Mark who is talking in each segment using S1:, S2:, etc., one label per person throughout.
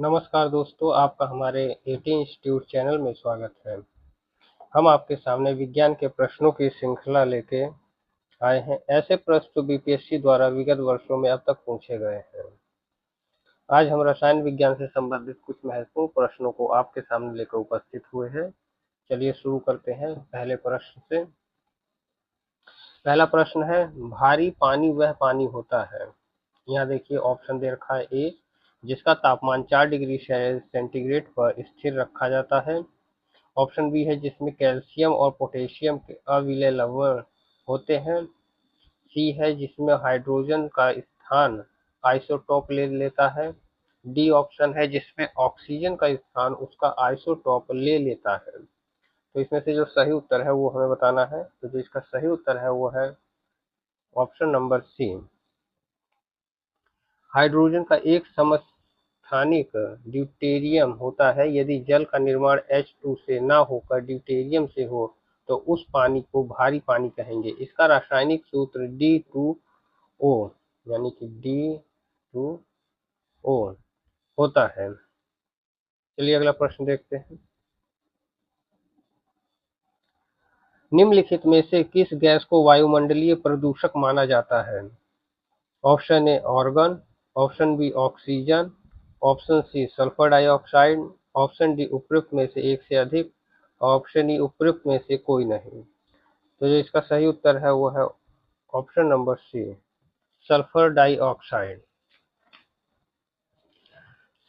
S1: नमस्कार दोस्तों, आपका हमारे एटी इंस्टीट्यूट चैनल में स्वागत है। हम आपके सामने विज्ञान के प्रश्नों की श्रृंखला लेके आए हैं। ऐसे प्रश्न जो बीपीएससी द्वारा विगत वर्षों में अब तक पूछे गए हैं। आज हम रसायन विज्ञान से संबंधित कुछ महत्वपूर्ण प्रश्नों को आपके सामने लेकर उपस्थित हुए हैं। चलिए शुरू करते हैं पहले प्रश्न से। पहला प्रश्न है, भारी पानी वह पानी होता है। यहाँ देखिए ऑप्शन दे रखा है। ए, जिसका तापमान 4 डिग्री सेंटीग्रेड पर स्थिर रखा जाता है। ऑप्शन बी है, जिसमें कैल्शियम और पोटेशियम के अविलय लवण होते हैं। सी है, जिसमें हाइड्रोजन का स्थान आइसोटोप ले लेता है। डी ऑप्शन है, जिसमें ऑक्सीजन का स्थान उसका आइसोटोप ले लेता है। तो इसमें से जो सही उत्तर है वो हमें बताना है। तो जो इसका सही उत्तर है वो है ऑप्शन नंबर सी। हाइड्रोजन का एक समस्थानिक ड्यूटेरियम होता है। यदि जल का निर्माण H2 से न होकर ड्यूटेरियम से हो तो उस पानी को भारी पानी कहेंगे। इसका रासायनिक सूत्र D2O यानी कि D2O होता है। चलिए अगला प्रश्न देखते हैं। निम्नलिखित में से किस गैस को वायुमंडलीय प्रदूषक माना जाता है। Option a argon, option b oxygen, option c sulphur dioxide, option d उपरोक्त में से एक से अधिक, ऑप्शन ई उपरोक्त में से कोई नहीं। तो जो इसका सही उत्तर है वो है option number c, sulphur dioxide.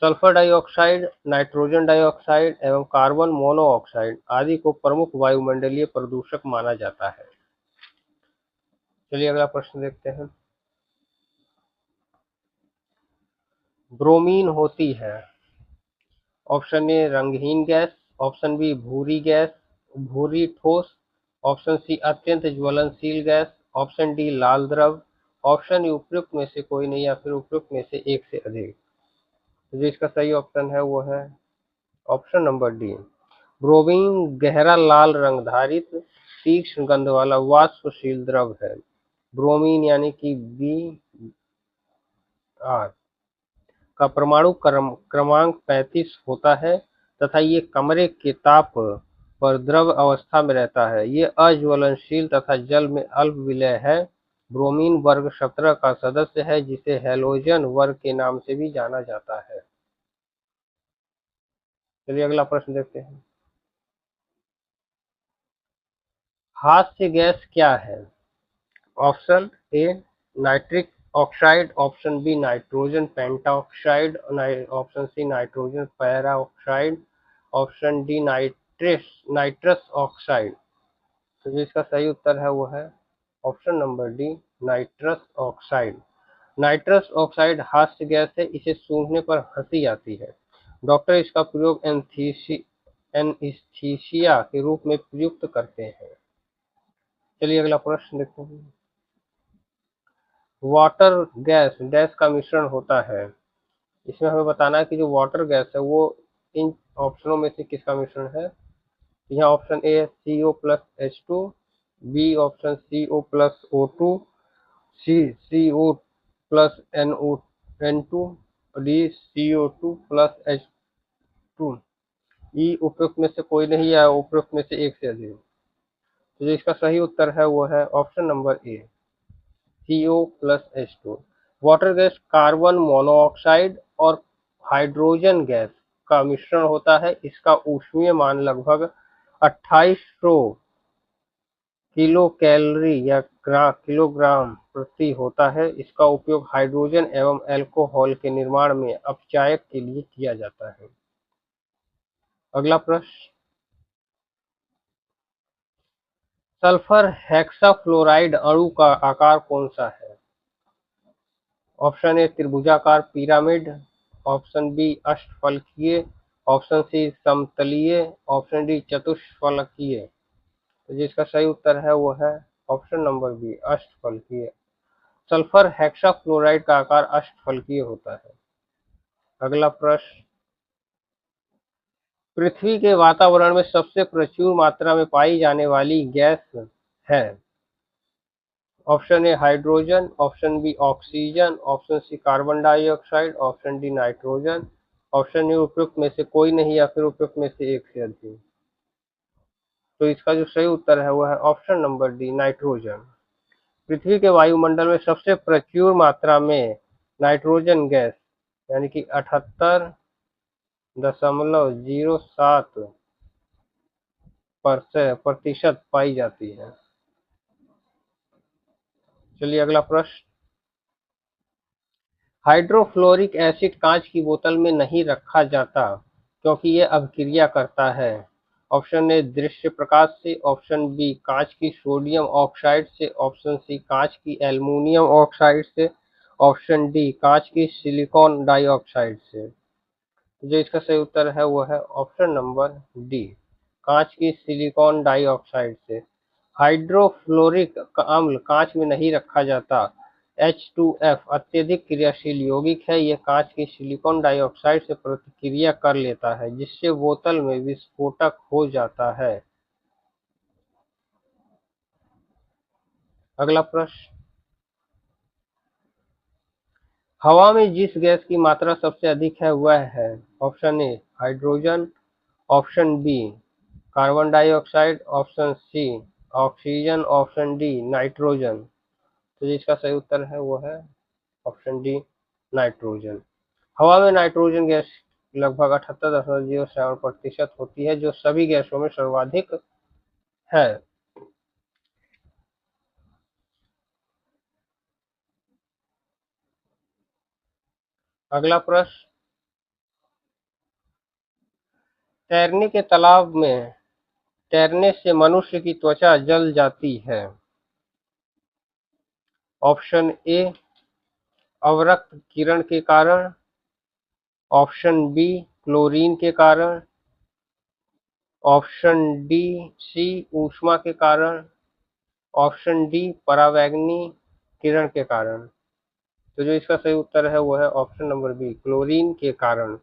S1: Sulphur dioxide, nitrogen dioxide एवं कार्बन मोनोऑक्साइड आदि को प्रमुख वायुमंडलीय प्रदूषक माना जाता है। चलिए अगला प्रश्न देखते हैं। ब्रोमीन होती है। ऑप्शन ए रंगहीन गैस, ऑप्शन बी भूरी गैस, भूरी ठोस, ऑप्शन सी अत्यंत ज्वलनशील गैस, ऑप्शन डी लाल द्रव, ऑप्शन ई उपयुक्त में से कोई नहीं या फिर उपयुक्त में से एक से अधिक। तो जो इसका सही ऑप्शन है वो है ऑप्शन नंबर डी। ब्रोमीन गहरा लाल रंग धारित तीक्ष्ण गंध वाला वाष्पशील द्रव है। ब्रोमीन यानी कि Br का परमाणु क्रमांक 35 होता है तथा ये कमरे के ताप पर द्रव अवस्था में रहता है। ये अज्वलनशील तथा जल में अल्प विलय है। ब्रोमीन वर्ग 17 का सदस्य है, जिसे हैलोजन वर्ग के नाम से भी जाना जाता है। चलिए अगला प्रश्न देखते हैं। हास्य गैस क्या है। Option a nitric oxide, option b nitrogen pentoxide, option c nitrogen peroxide, option d nitrous oxide. तो जो इसका सही उत्तर है वो है option number d, nitrous oxide. Nitrous oxide हास्य गैस है। इसे सूंघने पर हंसी आती है। डॉक्टर इसका प्रयोग एनेस्थीसिया के रूप में प्रयुक्त करते हैं। चलिए अगला प्रश्न देखते हैं। वाटर गैस डैश का मिश्रण होता है। इसमें हमें बताना है कि जो वाटर गैस है वो इन ऑप्शनों में से किसका मिश्रण है। यहाँ option a CO plus H2, b option CO plus O2, c CO plus N2, d CO2 plus H2। E उपयुक्त में से कोई नहीं या उपयुक्त में से एक से अधिक। तो जो इसका सही उत्तर है वो है ऑप्शन नंबर ए, CO plus H2। Water gas carbon monoxide और हाइड्रोजन गैस का मिश्रण होता है। इसका ऊष्मीय मान लगभग 2800 किलो कैलोरी या किलोग्राम प्रति होता है। इसका उपयोग हाइड्रोजन एवं अल्कोहल के निर्माण में अपचायक के लिए किया जाता है। अगला प्रश्न। सल्फर हेक्साफ्लोराइड अणु का आकार कौन सा है। ऑप्शन ए त्रिभुजाकार पिरामिड, ऑप्शन बी अष्टफलकीय, ऑप्शन सी समतलीय, ऑप्शन डी चतुष्फलकीय। तो जिसका सही उत्तर है वो है ऑप्शन नंबर बी, अष्टफलकीय। सल्फर हेक्साफ्लोराइड का आकार अष्टफलकीय होता है। अगला प्रश्न। पृथ्वी के वातावरण में सबसे प्रचुर मात्रा में पाई जाने वाली गैस है। Option a hydrogen, option b oxygen, option c carbon dioxide, option d nitrogen, option a उपयुक्त में से कोई नहीं या फिर उपयुक्त में से एक से अधिक। तो इसका जो सही उत्तर है वह है ऑप्शन नंबर डी, नाइट्रोजन। पृथ्वी के वायुमंडल में सबसे प्रचुर मात्रा में नाइट्रोजन गैस यानी कि 78.07 प्रतिशत पाई जाती है। चलिए अगला प्रश्न। हाइड्रोफ्लोरिक एसिड कांच की बोतल में नहीं रखा जाता क्योंकि यह अभिक्रिया करता है। ऑप्शन ए दृश्य प्रकाश से, ऑप्शन बी कांच की सोडियम ऑक्साइड से, ऑप्शन सी कांच की एल्युमिनियम ऑक्साइड से, ऑप्शन डी कांच की सिलिकॉन डाइऑक्साइड से। जो इसका सही उत्तर है वो है ऑप्शन नंबर डी, कांच की सिलिकॉन डाइऑक्साइड से। हाइड्रोफ्लोरिक अम्ल कांच में नहीं रखा जाता। H2F अत्यधिक क्रियाशील यौगिक है। यह कांच की सिलिकॉन डाइऑक्साइड से प्रतिक्रिया कर लेता है जिससे बोतल में विस्फोटक हो जाता है। अगला प्रश्न। हवा में जिस गैस की मात्रा सबसे अधिक है वह है। Option a hydrogen, option b carbon dioxide, option c oxygen, option d nitrogen. तो जिसका सही उत्तर है वो है ऑप्शन डी, नाइट्रोजन। हवा में नाइट्रोजन गैस लगभग 78.07% होती है जो सभी गैसों में सर्वाधिक है। अगला प्रश्न। तैरने के तालाब में तैरने से मनुष्य की त्वचा जल जाती है। ऑप्शन ए अवरक्त किरण के कारण, ऑप्शन बी क्लोरीन के कारण, ऑप्शन डी सी ऊष्मा के कारण, ऑप्शन डी परावैंगनी किरण के कारण। तो जो इसका सही उत्तर है वो है ऑप्शन नंबर बी, क्लोरीन के कारण।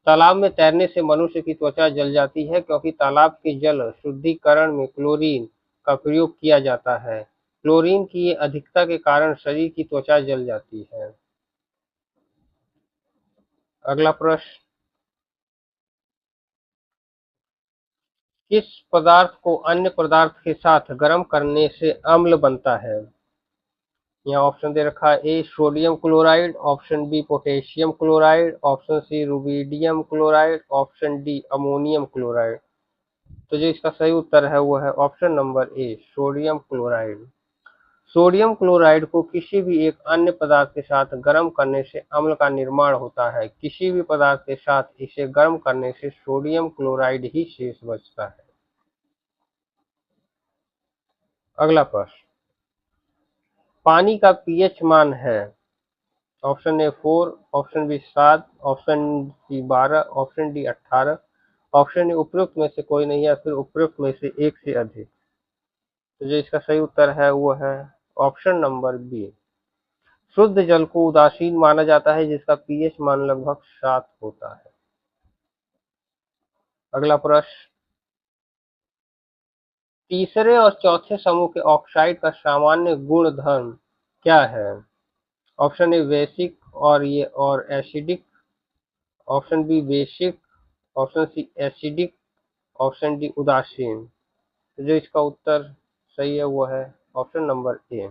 S1: तालाब में तैरने से मनुष्य की त्वचा जल जाती है क्योंकि तालाब के जल शुद्धिकरण में क्लोरीन का प्रयोग किया जाता है। क्लोरीन की अधिकता के कारण शरीर की त्वचा जल जाती है। अगला प्रश्न। किस पदार्थ को अन्य पदार्थ के साथ गर्म करने से अम्ल बनता है। यहाँ ऑप्शन दे रखा है। A sodium chloride, option b potassium chloride, option c rubidium chloride, option d ammonium chloride. तो जो इसका सही उत्तर है वो है option number a, sodium chloride. Sodium chloride को किसी भी एक अन्य पदार्थ के साथ गर्म करने से अम्ल का निर्माण होता है। किसी भी पदार्थ के साथ इसे गर्म करने से सोडियम क्लोराइड ही शेष बचता है। अगला प्रश्न। पानी का पीएच मान है। Option a 4, option b 7, option c 12, option d 18, option a उपयुक्त में से कोई नहीं या फिर उपयुक्त में से एक से अधिक। तो जो इसका सही उत्तर है वो है ऑप्शन नंबर बी, शुद्ध जल को उदासीन माना जाता है जिसका पीएच मान लगभग 7 होता है। अगला प्रश्न। तीसरे और चौथे समूह के ऑक्साइड का सामान्य गुणधर्म क्या है। ऑप्शन ए बेसिक और acidic, option b basic, option c acidic, option d उदासीन। तो जो इसका उत्तर सही है वो है ऑप्शन नंबर ए।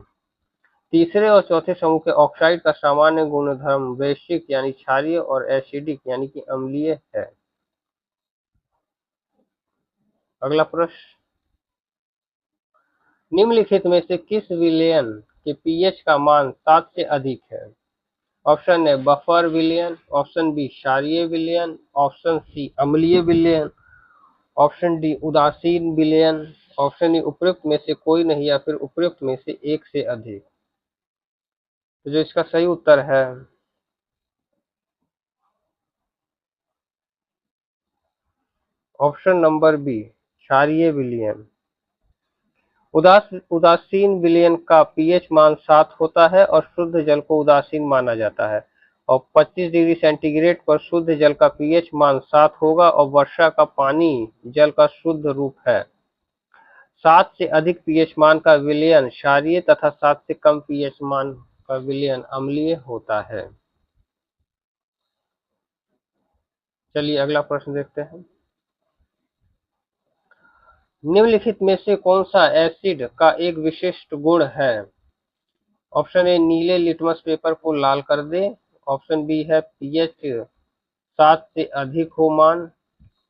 S1: तीसरे और चौथे समूह के ऑक्साइड का सामान्य गुणधर्म बेसिक यानी क्षारीय और एसिडिक यानी कि अम्लीय है। अगला प्रश्न। निम्नलिखित में से किस विलयन के पीएच का मान 7 से अधिक है। ऑप्शन ए बफर विलयन, ऑप्शन बी क्षारीय विलयन, ऑप्शन सी अम्लीय विलयन, ऑप्शन डी उदासीन विलयन, ऑप्शन ई उपयुक्त में से कोई नहीं या फिर उपयुक्त में से एक से अधिक। तो जो इसका सही उत्तर है ऑप्शन नंबर बी, क्षारीय विलयन। उदासीन विलयन का पीएच मान 7 होता है और शुद्ध जल को उदासीन माना जाता है। और 25 डिग्री सेंटीग्रेड पर शुद्ध जल का पीएच मान 7 होगा और वर्षा का पानी जल का शुद्ध रूप है। 7 से अधिक पीएच मान का विलयन क्षारीय तथा 7 से कम पीएच मान का विलयन अम्लीय होता है। चलिए अगला प्रश्न देखते हैं। निम्नलिखित में से कौन सा एसिड का एक विशिष्ट गुण है? ऑप्शन ए नीले लिटमस पेपर को लाल कर दे। ऑप्शन बी है पीएच 7 से अधिक हो मान।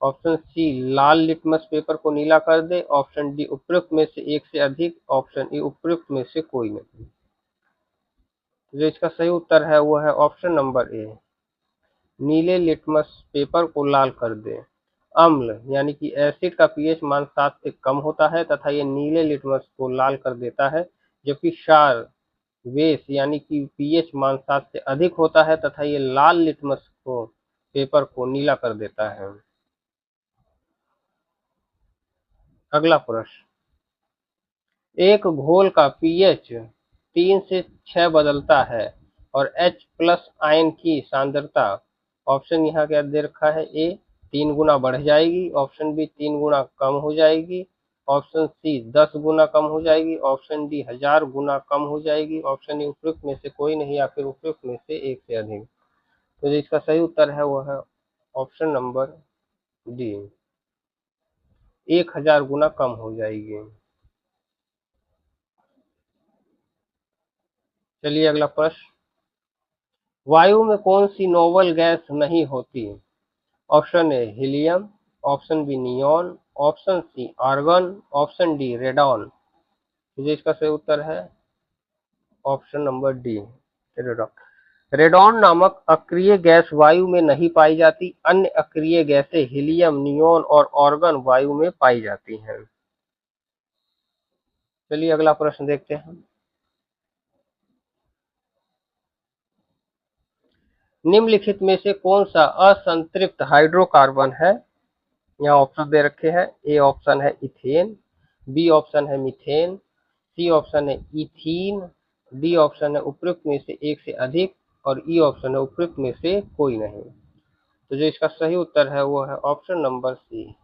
S1: ऑप्शन सी लाल लिटमस पेपर को नीला कर दे। ऑप्शन डी उपयुक्त में से एक से अधिक। ऑप्शन ई उपयुक्त में से कोई नहीं। जो इसका सही उत्तर है वो है ऑप्शन नंबर ए, नीले लिटमस पेपर को लाल कर दे। अम्ल यानी कि एसिड का पीएच मान 7 से कम होता है तथा ये नीले लिटमस को लाल कर देता है, जबकि क्षार वेश यानी कि पीएच मान 7 से अधिक होता है तथा ये लाल लिटमस को पेपर को नीला कर देता है। अगला प्रश्न, एक घोल का पीएच 3 से 6 बदलता है और H प्लस आयन की सांद्रता, ऑप्शन यहाँ क्या दे रखा है, ए 3 गुना बढ़ जाएगी। ऑप्शन बी 3 गुना कम हो जाएगी। ऑप्शन सी 10 गुना कम हो जाएगी। ऑप्शन डी 1000 गुना कम हो जाएगी। ऑप्शन ई उपयुक्त में से कोई नहीं या फिर उपयुक्त में से एक से अधिक। तो जो इसका सही उत्तर है वो है ऑप्शन नंबर डी, 1000 गुना कम हो जाएगी। चलिए अगला प्रश्न, वायु में कौन सी नोबल गैस नहीं होती? Option a helium. Option b neon. Option c argon. Option d radon. तो जो इसका सही उत्तर है option number d, radon. Radon नामक अक्रिय गैस वायु में नहीं पाई जाती। अन्य अक्रिय गैसें हीलियम, नियॉन और आर्गन वायु में पाई जाती हैं। चलिए अगला प्रश्न देखते हैं। निम्नलिखित में से कौन सा असंतृप्त हाइड्रोकार्बन है? यहाँ ऑप्शन दे रखे हैं। ए ऑप्शन है इथेन। बी ऑप्शन है मीथेन। सी ऑप्शन है इथीन। डी ऑप्शन है उपयुक्त में से एक से अधिक। और ई ऑप्शन है उपयुक्त में से कोई नहीं। तो जो इसका सही उत्तर है वो है ऑप्शन नंबर सी,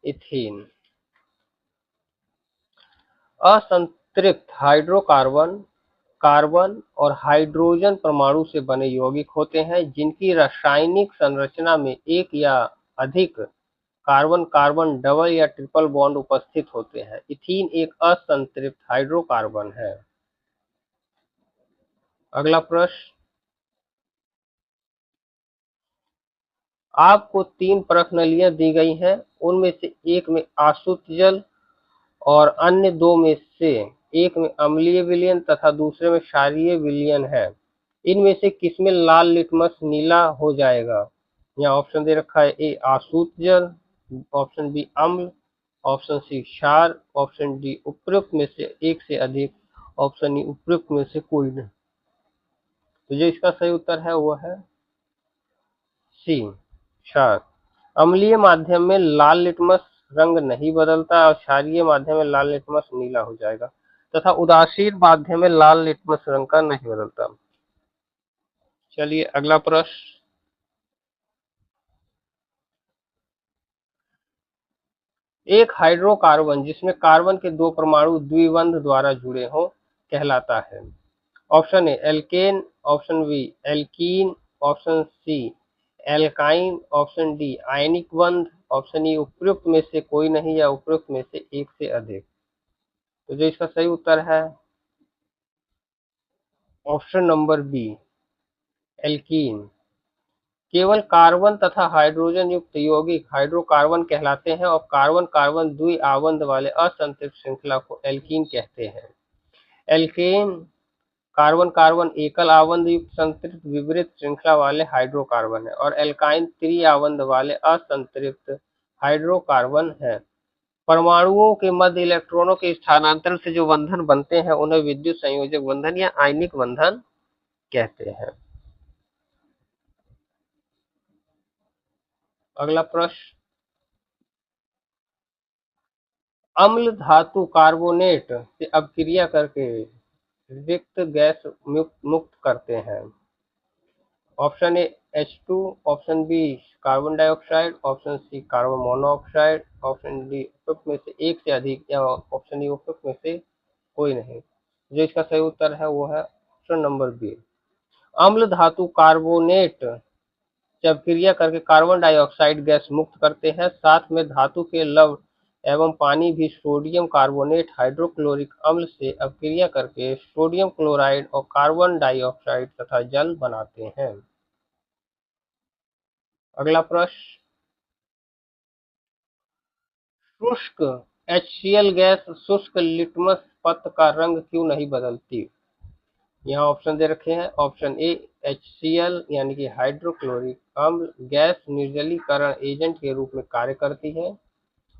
S1: इथीन। असंतृप्त हाइड्रोकार्बन कार्बन और हाइड्रोजन परमाणु से बने यौगिक होते हैं जिनकी रासायनिक संरचना में एक या अधिक कार्बन कार्बन डबल या ट्रिपल बॉन्ड उपस्थित होते हैं। इथीन एक असंतृप्त हाइड्रोकार्बन है। अगला प्रश्न, आपको 3 प्रश्नावलियां दी गई हैं, उनमें से एक में आसुत जल और अन्य 2 में से एक में अम्लीय विलयन तथा दूसरे में क्षारीय विलयन है। इनमें से किसमें लाल लिटमस नीला हो जाएगा? यहाँ ऑप्शन दे रखा है, ए आसुत जल। ऑप्शन बी अम्ल। ऑप्शन सी क्षार। ऑप्शन डी उपयुक्त में से एक से अधिक। ऑप्शन ई उपयुक्त में से कोई नहीं। तो जो इसका सही उत्तर है वो है सी, क्षार। अम्लीय माध्यम में लाल लिटमस रंग नहीं बदलता और क्षारीय माध्यम में लाल लिटमस नीला हो जाएगा तथा उदासीन माध्यम में लाल लिटमस रंग का नहीं बदलता। चलिए अगला प्रश्न, एक हाइड्रोकार्बन जिसमें कार्बन के 2 परमाणु द्विबंध द्वारा जुड़े हों कहलाता है। Option A alkane. Option B alkene. Option C alkyne. Option D आयनिक बंध। ऑप्शन ई उपयुक्त में से कोई नहीं या उपयुक्त में से एक से अधिक। तो जो इसका सही उत्तर है ऑप्शन नंबर बी, एल्कीन। केवल कार्बन तथा हाइड्रोजन युक्त यौगिक हाइड्रोकार्बन कहलाते हैं और कार्बन कार्बन द्विआबंध वाले असंतृप्त श्रृंखला को एल्कीन कहते हैं। एल्केन कार्बन कार्बन एकल आबंध युक्त संतृप्त विपरीत श्रृंखला वाले हाइड्रोकार्बन है और एल्काइन त्रिआबंध वाले असंतृप्त हाइड्रोकार्बन है। परमाणुओं के मध्य इलेक्ट्रॉनों के स्थानांतरण से जो बंधन बनते हैं उन्हें विद्युत संयोजक बंधन या आयनिक बंधन कहते हैं। अगला प्रश्न, अम्ल धातु कार्बोनेट से अपक्रिया करके रिक्त गैस मुक्त करते हैं। Option a H2। Option b carbon dioxide. Option c carbon monoxide. Option d उपयुक्त में से एक से अधिक या ऑप्शन डी उपयुक्त में से कोई नहीं। जो इसका सही उत्तर है वो है ऑप्शन नंबर बी, अम्ल धातु कार्बोनेट जब क्रिया करके कार्बन डाइऑक्साइड गैस मुक्त करते हैं, साथ में धातु के लवण एवं पानी भी सोडियम कार्बोनेट हाइड्रोक्लोरिक अम्ल से अपक्रिया करके सोडियम क्लोराइड और कार्बन डाइऑक्साइड तथा जल बनाते हैं। अगला प्रश्न, शुष्क HCl गैस शुष्क लिटमस पत्र का रंग क्यों नहीं बदलती? यहाँ ऑप्शन दे रखे हैं। ऑप्शन ए, HCl यानी कि हाइड्रोक्लोरिक अम्ल गैस निर्जलीकरण एजेंट के रूप में कार्य करती है।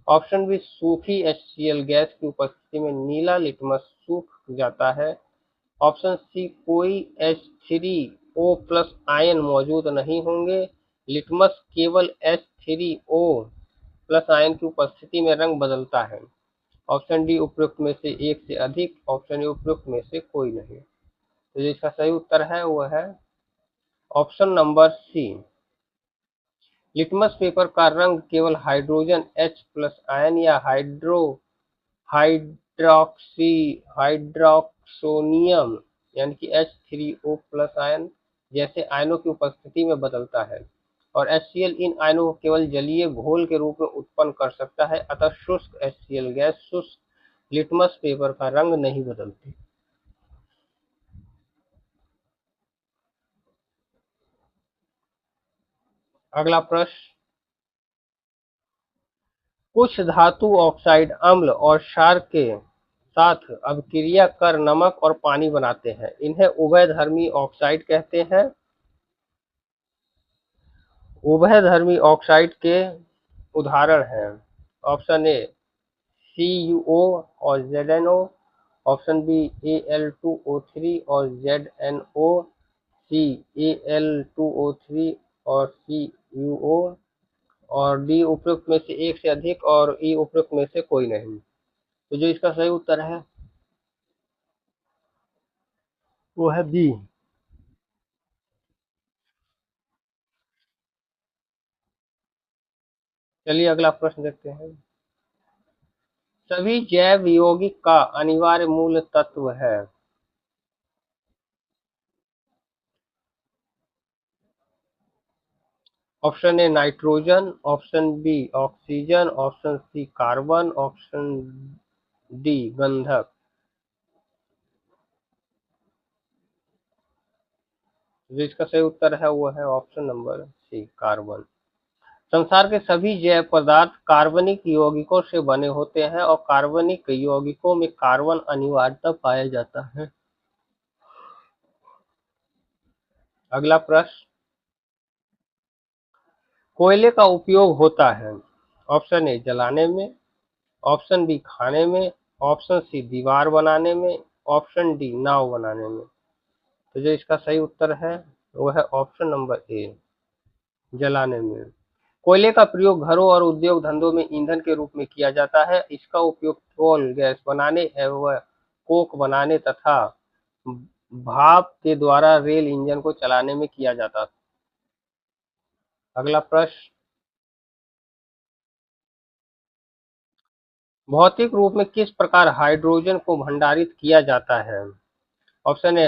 S1: ऑप्शन बी, सूखी HCl गैस की उपस्थिति में नीला लिटमस सूख जाता है। ऑप्शन सी, कोई H3O प्लस आयन मौजूद नहीं होंगे, लिटमस केवल H3O प्लस आयन की उपस्थिति में रंग बदलता है। ऑप्शन डी, उपयुक्त में से एक से अधिक। ऑप्शन ए, उपयुक्त में से कोई नहीं। तो जो इसका सही उत्तर है वो है option number c. Litmus paper का रंग केवल हाइड्रोजन H प्लस आयन या हाइड्रॉक्सी हाइड्रॉक्सोनियम यानी कि H3O प्लस आयन जैसे आयनों की उपस्थिति में बदलता है, और HCl इन आयनों को केवल जलीय घोल के रूप में उत्पन्न कर सकता है। अतः शुष्क HCl गैस शुष्क लिटमस पेपर का रंग नहीं बदलती। अगला प्रश्न, कुछ धातु ऑक्साइड अम्ल और क्षार के साथ अभिक्रिया कर नमक और पानी बनाते हैं, इन्हें उभयधर्मी ऑक्साइड कहते हैं। उभयधर्मी ऑक्साइड के उदाहरण हैं। ऑप्शन ए, CuO और ZnO। ऑप्शन बी, Al2O3 और ZnO। सी, Al2O3 और CuO। और डी, उपयुक्त में से एक से अधिक, और ई, उपयुक्त में से कोई नहीं। तो जो इसका सही उत्तर है वो है बी। चलिए अगला प्रश्न देखते हैं। सभी जैव यौगिक का अनिवार्य मूल तत्व है। Option a, nitrogen. Option b, oxygen. Option c, carbon. Option d, गंधक। जो इसका सही उत्तर है वो है ऑप्शन नंबर सी, कार्बन। संसार के सभी जैव पदार्थ कार्बनिक यौगिकों से बने होते हैं और कार्बनिक यौगिकों में कार्बन अनिवार्यतः पाया जाता है। अगला प्रश्न, कोयले का उपयोग होता है। ऑप्शन ए, जलाने में। ऑप्शन बी, खाने में। ऑप्शन सी, दीवार बनाने में। ऑप्शन डी, नाव बनाने में। तो जो इसका सही उत्तर है वो है ऑप्शन नंबर ए, जलाने में। कोयले का प्रयोग घरों और उद्योग धंधों में ईंधन के रूप में किया जाता है। इसका उपयोग पेट्रोल गैस बनाने एवं कोक बनाने तथा भाप के द्वारा रेल इंजन को चलाने में किया जाता था। अगला प्रश्न, भौतिक रूप में किस प्रकार हाइड्रोजन को भंडारित किया जाता है? ऑप्शन ए,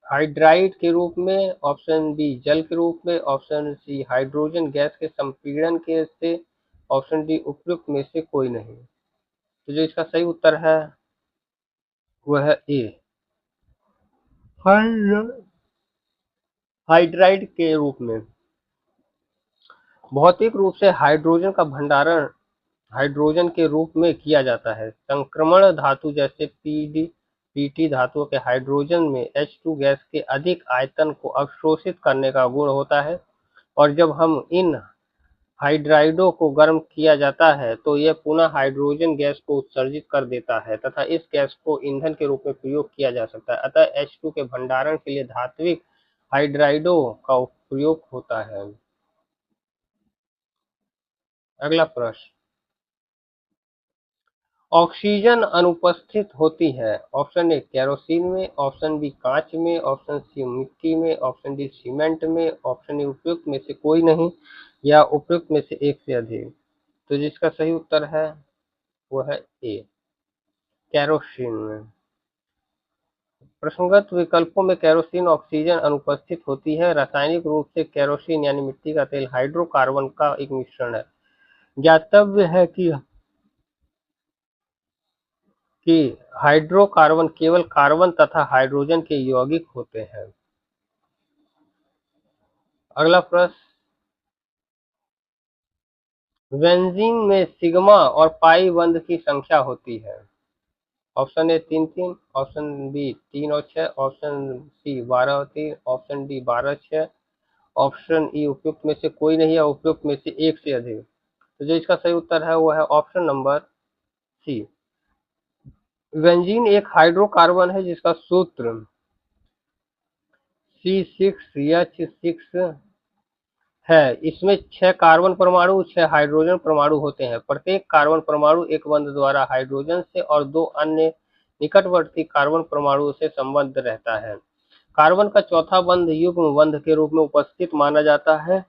S1: हाइड्राइड के रूप में। ऑप्शन बी, जल के रूप में। ऑप्शन सी, हाइड्रोजन गैस के संपीड़न के से। ऑप्शन डी, उपयुक्त में से कोई नहीं। तो जो इसका सही उत्तर है वह है ए, हाइड्राइड के रूप में। भौतिक रूप से हाइड्रोजन का भंडारण हाइड्रोजन के रूप में किया जाता है। संक्रमण धातु जैसे पीटी धातुओं के हाइड्रोजन में H2 गैस के अधिक आयतन को अवशोषित करने का गुण होता है, और जब हम इन हाइड्राइडों को गर्म किया जाता है तो यह पुनः हाइड्रोजन गैस को उत्सर्जित कर देता है तथा इस गैस को ईंधन के रूप में प्रयोग किया जा सकता है। अतः H2 के भंडारण के लिए धात्विक हाइड्राइडों का उपयोग होता है। अगला प्रश्न, ऑक्सीजन अनुपस्थित होती है। ऑप्शन ए, केरोसिन में। ऑप्शन बी, कांच में। ऑप्शन सी, मिट्टी में। ऑप्शन डी, सीमेंट में। ऑप्शन ए, उपयुक्त में से कोई नहीं या उपयुक्त में से एक से अधिक। तो जिसका सही उत्तर है वो है ए, केरोसिन में। प्रसंगत विकल्पों में केरोसिन ऑक्सीजन अनुपस्थित होती है। रासायनिक रूप से केरोसिन यानी मिट्टी का तेल हाइड्रोकार्बन का एक मिश्रण है। ज्ञातव्य है कि हाइड्रोकार्बन केवल कार्बन तथा हाइड्रोजन के यौगिक होते हैं। अगला प्रश्न, बेंजीन में सिग्मा और पाई बंध की संख्या होती है। ऑप्शन ए 3-3, ऑप्शन बी 3 और 6, ऑप्शन सी 12 और 3, ऑप्शन डी 12 6, ऑप्शन ई उपयुक्त में से कोई नहीं है, उपयुक्त में से एक से अधिक। तो जो इसका सही उत्तर है वो है ऑप्शन नंबर सी। बेंजीन एक हाइड्रोकार्बन है जिसका सूत्र C6H6 है। इसमें 6 कार्बन परमाणु, 6 हाइड्रोजन परमाणु होते हैं। प्रत्येक कार्बन परमाणु एक बंध द्वारा हाइड्रोजन से और 2 अन्य निकटवर्ती कार्बन परमाणुओं से संबद्ध रहता है। कार्बन का चौथा बंध युग्म बंध के रूप में उपस्थित माना जाता है।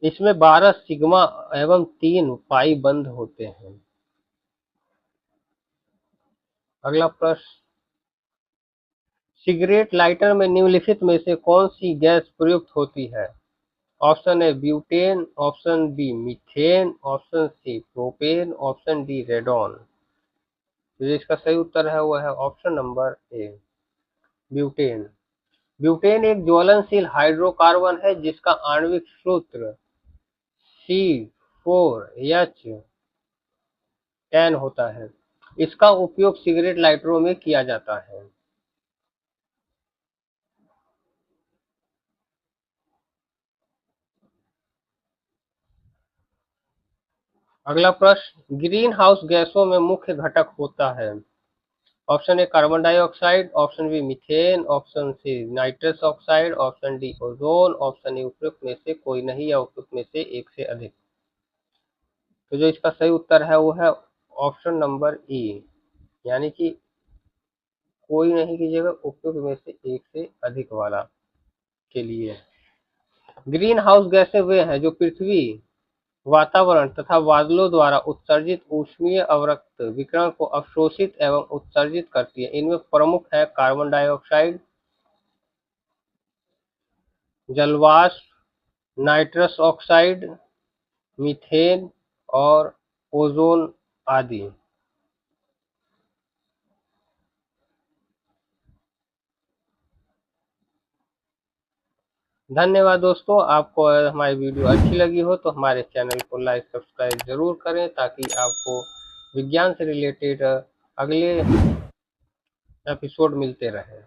S1: इसमें 12 सिग्मा एवं 3 पाई बंध होते हैं। अगला प्रश्न, सिगरेट लाइटर में निम्नलिखित में से कौन सी गैस प्रयुक्त होती है? Option a butane, option b methane, option c propane, option d radon. तो इसका सही उत्तर है वो है option number a butane. Butane एक ज्वलनशील हाइड्रोकार्बन है जिसका आणविक सूत्र C4H10 होता है। इसका उपयोग सिगरेट लाइटरों में किया जाता है। अगला प्रश्न, ग्रीन हाउस गैसों में मुख्य घटक होता है। Option a carbon dioxide, option b methane, option c nitrous oxide, option d ozone, option e उपयुक्त में से कोई नहीं या उपयुक्त में से एक से अधिक। तो जो इसका सही उत्तर है वो है ऑप्शन नंबर ई, यानी कि कोई नहीं की जगह उपयुक्त में से एक से अधिक वाला के लिए। ग्रीन हाउस गैसें वे हैं जो पृथ्वी, वातावरण तथा बादलों द्वारा उत्सर्जित ऊष्मीय अवरक्त विकिरण को अवशोषित एवं उत्सर्जित करती है। इनमें प्रमुख है कार्बन डाइऑक्साइड, जलवाष्प, नाइट्रस ऑक्साइड, मीथेन और ओजोन आदि। धन्यवाद दोस्तों, आपको अगर हमारी वीडियो अच्छी लगी हो तो हमारे चैनल को लाइक सब्सक्राइब जरूर करें ताकि आपको विज्ञान से रिलेटेड अगले एपिसोड मिलते रहें।